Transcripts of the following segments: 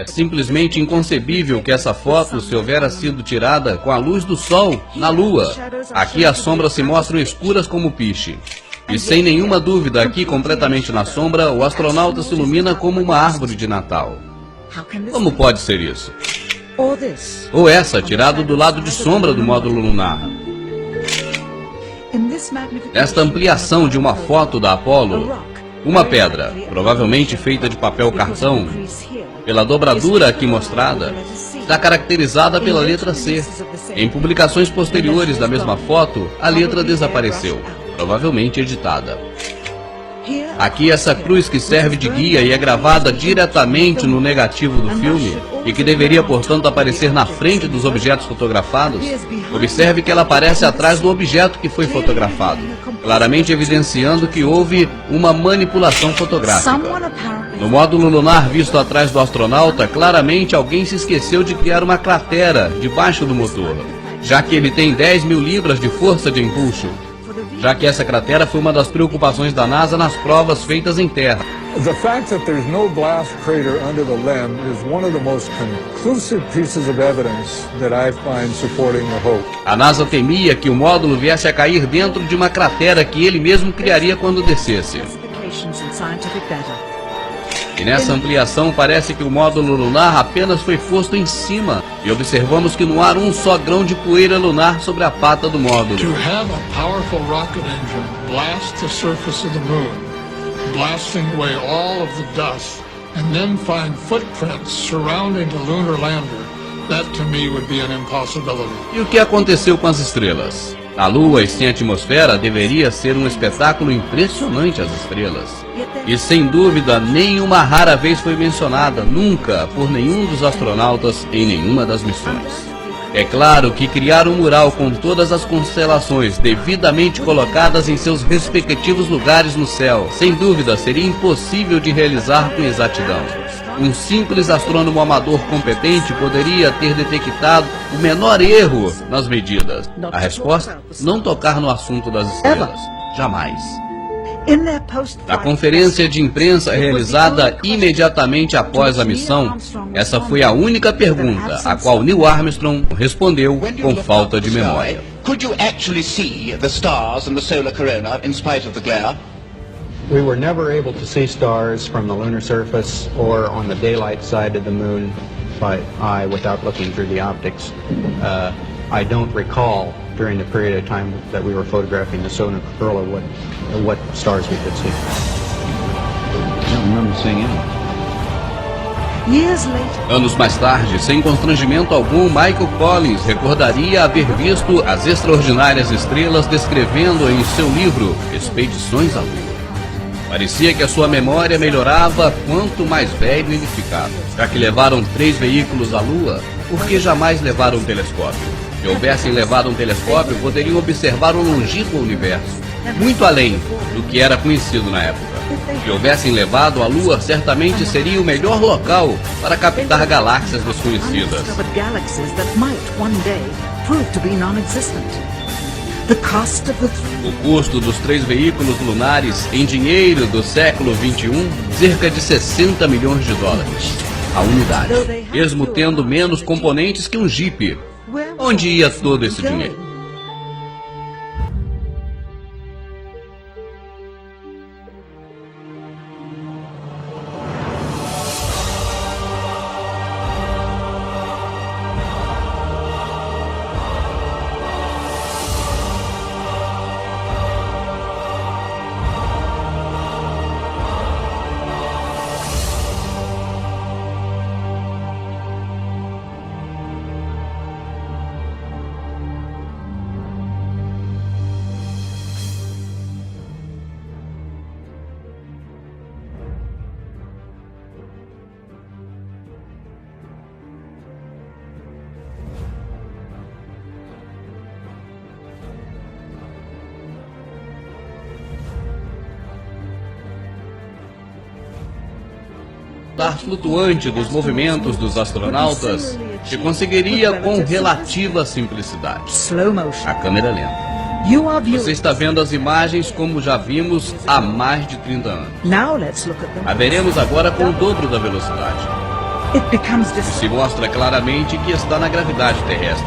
É simplesmente inconcebível que essa foto se houvera sido tirada com a luz do sol na Lua. Aqui as sombras se mostram escuras como piche. E sem nenhuma dúvida, aqui completamente na sombra, o astronauta se ilumina como uma árvore de Natal. Como pode ser isso? Ou essa, tirado do lado de sombra do módulo lunar. Esta ampliação de uma foto da Apollo, uma pedra, provavelmente feita de papel cartão, pela dobradura aqui mostrada, está caracterizada pela letra C. Em publicações posteriores da mesma foto, a letra desapareceu, provavelmente editada. Aqui essa cruz que serve de guia e é gravada diretamente no negativo do filme, e que deveria, portanto, aparecer na frente dos objetos fotografados, observe que ela aparece atrás do objeto que foi fotografado, claramente evidenciando que houve uma manipulação fotográfica. No módulo lunar visto atrás do astronauta, claramente alguém se esqueceu de criar uma cratera debaixo do motor, já que ele tem 10.000 libras de força de impulso. Já que essa cratera foi uma das preocupações da NASA nas provas feitas em terra. The fact that there's no blast crater under the LEM is one of the most conclusive pieces of evidence that I find supporting the hope. A NASA temia que o módulo viesse a cair dentro de uma cratera que ele mesmo criaria quando descesse. E nessa ampliação parece que o módulo lunar apenas foi posto em cima, e observamos que não há um só grão de poeira lunar sobre a pata do módulo. To have a powerful rocket engine blast the surface of the moon, blasting away all of the dust, and then find footprints surrounding the lunar lander, that to me would be an impossibility. E o que aconteceu com as estrelas? A Lua, sem atmosfera, deveria ser um espetáculo impressionante às estrelas. E sem dúvida, nenhuma rara vez foi mencionada, nunca, por nenhum dos astronautas em nenhuma das missões. É claro que criar um mural com todas as constelações devidamente colocadas em seus respectivos lugares no céu, sem dúvida, seria impossível de realizar com exatidão. Um simples astrônomo amador competente poderia ter detectado o menor erro nas medidas. A resposta? Não tocar no assunto das estrelas. Jamais. Na conferência de imprensa realizada imediatamente após a missão, essa foi a única pergunta a qual Neil Armstrong respondeu com falta de memória. Could you actually see the stars and the solar corona in spite of the glare? We were never able to see stars from the lunar surface or on the daylight side of the moon by eye without looking through the optics. I don't recall during the period of time that we were photographing the solar corona what stars we could see. I don't remember seeing any. Anos mais tarde, sem constrangimento algum, Michael Collins recordaria haver visto as extraordinárias estrelas descrevendo em seu livro Expedições à Lua. Parecia que a sua memória melhorava quanto mais velho ele ficava. Já que levaram 3 veículos à Lua, por que jamais levaram um telescópio? Se houvessem levado um telescópio, poderiam observar o longínquo universo, muito além do que era conhecido na época. Se houvessem levado a Lua, certamente seria o melhor local para captar galáxias desconhecidas. O custo dos 3 veículos lunares em dinheiro do século XXI, cerca de 60 milhões de dólares a unidade, mesmo tendo menos componentes que um Jeep. Onde ia todo esse dinheiro? Flutuante dos movimentos dos astronautas que conseguiria com relativa simplicidade. A câmera lenta. Você está vendo as imagens como já vimos há mais de 30 anos. A veremos agora com o dobro da velocidade. Se mostra claramente que está na gravidade terrestre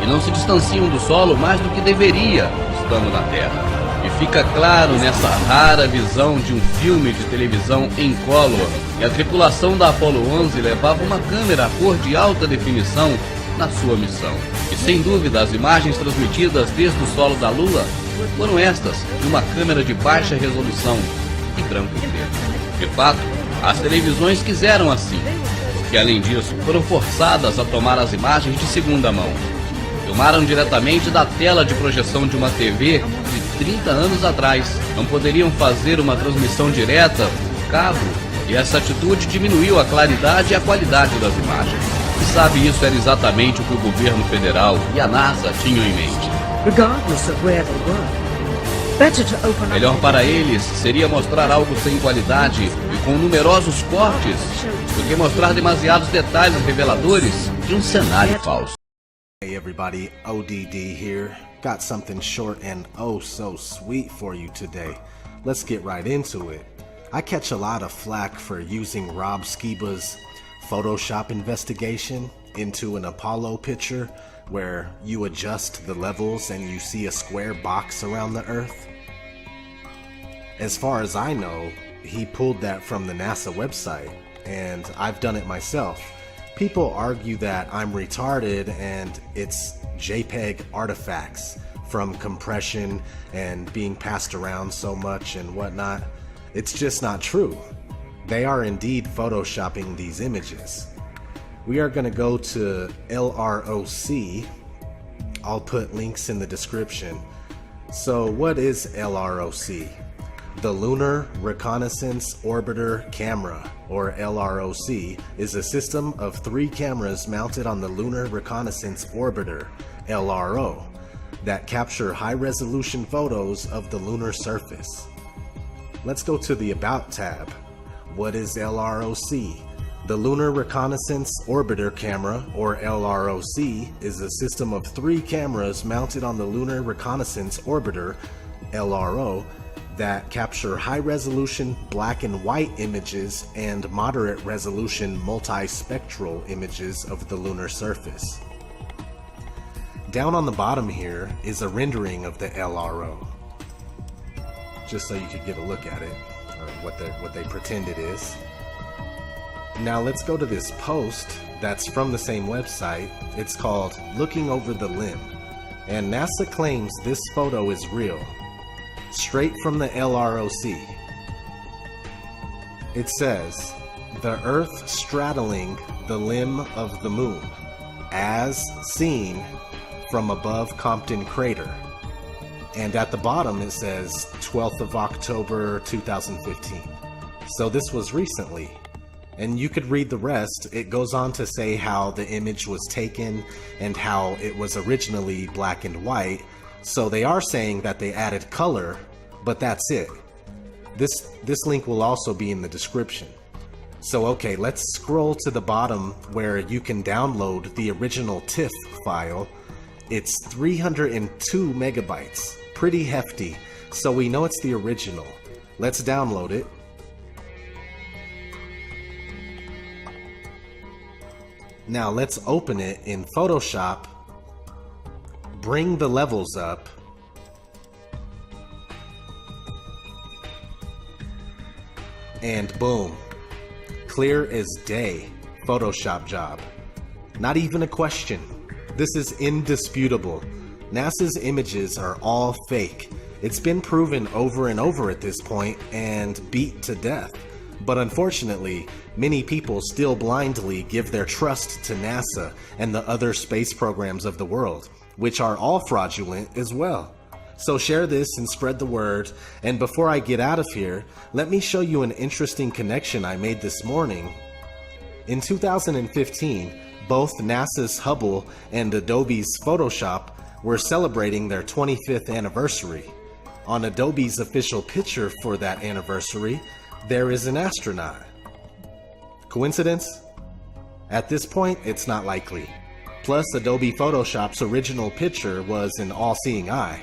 e não se distanciam do solo mais do que deveria, estando na Terra. E fica claro nessa rara visão de um filme de televisão em color que a tripulação da Apollo 11 levava uma câmera a cor de alta definição na sua missão. E sem dúvida as imagens transmitidas desde o solo da Lua foram estas de uma câmera de baixa resolução em branco e preto. De fato, as televisões quiseram assim, porque além disso foram forçadas a tomar as imagens de segunda mão. Filmaram diretamente da tela de projeção de uma TV de 30 anos atrás. Não poderiam fazer uma transmissão direta por cabo, e essa atitude diminuiu a claridade e a qualidade das imagens. E sabe, isso era exatamente o que o governo federal e a NASA tinham em mente. Melhor para eles seria mostrar algo sem qualidade e com numerosos cortes do que mostrar demasiados detalhes reveladores de um cenário falso. Hey everybody, ODD here. Got something short and oh so sweet for you today. Let's get right into it. I catch a lot of flack for using Rob Skiba's Photoshop investigation into an Apollo picture where you adjust the levels and you see a square box around the Earth. As far as I know, he pulled that from the NASA website, and I've done it myself. People argue that I'm retarded and it's JPEG artifacts from compression and being passed around so much and whatnot. It's just not true. They are indeed photoshopping these images. We are going to go to LROC. I'll put links in the description. So what is LROC? The Lunar Reconnaissance Orbiter Camera, or LROC, is a system of 3 cameras mounted on the Lunar Reconnaissance Orbiter, LRO, that capture high-resolution photos of the lunar surface. Let's go to the About tab. What is LROC? The Lunar Reconnaissance Orbiter Camera, or LROC, is a system of 3 cameras mounted on the Lunar Reconnaissance Orbiter, LRO, that capture high-resolution black and white images and moderate-resolution multispectral images of the lunar surface. Down on the bottom here is a rendering of the LRO, just so you could get a look at it, or what they pretend it is. Now let's go to this post that's from the same website. It's called Looking Over the Limb, and NASA claims this photo is real. Straight from the LROC. It says, the Earth straddling the limb of the moon, as seen from above Compton Crater. And at the bottom it says 12th of October 2015. So this was recently. And you could read the rest. It goes on to say how the image was taken and how it was originally black and white. So they are saying that they added color, but that's it. This link will also be in the description. So okay, let's scroll to the bottom where you can download the original TIFF file. It's 302 megabytes, pretty hefty, so we know it's the original. Let's download it. Now let's open it in Photoshop, bring the levels up, and boom, clear as day, Photoshop job. Not even a question. This is indisputable. NASA's images are all fake. It's been proven over and over at this point and beat to death. But unfortunately, many people still blindly give their trust to NASA and the other space programs of the world, which are all fraudulent as well. So share this and spread the word. And before I get out of here, let me show you an interesting connection I made this morning. In 2015, both NASA's Hubble and Adobe's Photoshop were celebrating their 25th anniversary. On Adobe's official picture for that anniversary, there is an astronaut. Coincidence? At this point, it's not likely. Plus, Adobe Photoshop's original picture was an all-seeing eye.